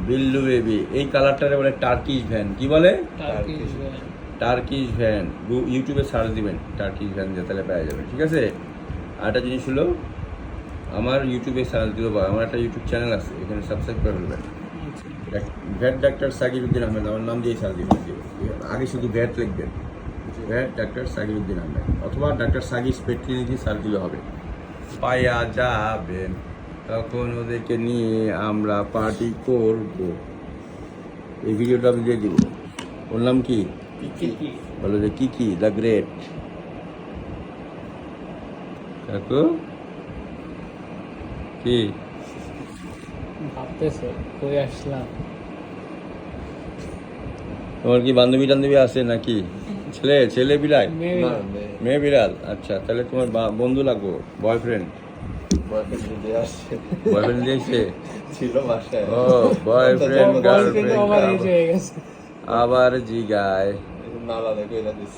Billu baby, এই কালারটারে বলে Turkish van. কি বলে? Turkish van. Turkish van. ইউটিউবে সার্চ দিবেন টার্কিশ ভ্যান, যে তাহলে পাওয়া যাবে। ঠিক আছে। আর একটা জিনিস হলো, আমার ইউটিউবে সার্চ দিতে পারো, আমার একটা ইউটিউব চ্যানেল আছে, এখানে সাবস্ক্রাইব করে ফেলবেন। ভ্যাট ডাক্তার সাকিবউদ্দিন আহমেদ, আমার নাম দিয়ে সার্চ দিবেন। আগে শুধু ভ্যাট লিখবেন, ভ্যাট ডাক্তার সাকিবউদ্দিন আহমেদ, অথবা ডাক্তার সাকিব পেট ক্লিনিকে সার্চ দিলে হবে, পাইয়া যাবেন। তখন ওদেরকে নিয়ে আমরা পার্টি করব। এই ভিডিওটা আমি দিয়ে দিব। ওর নাম কি? বলো যে কি দ্য গ্রেট। দেখো কি ভাবতেছে কই আসলাম। তোমার কি বান্ধবী টান্ধবী আছে নাকি? ছেলে বিড়াল? মেয়ে বিড়াল। আচ্ছা, তাহলে তোমার বন্ধু লাগবো, বয়ফ্রেন্ড। বয়ফ্রেন্ড দিয়েছে ছিল বাসায়। ও বয়ফ্রেন্ড কিন্তু গার্লফ্রেন্ড আমার এজ হয়ে গেছে। আবার জিগায়। নালা দেখো, এটা দিস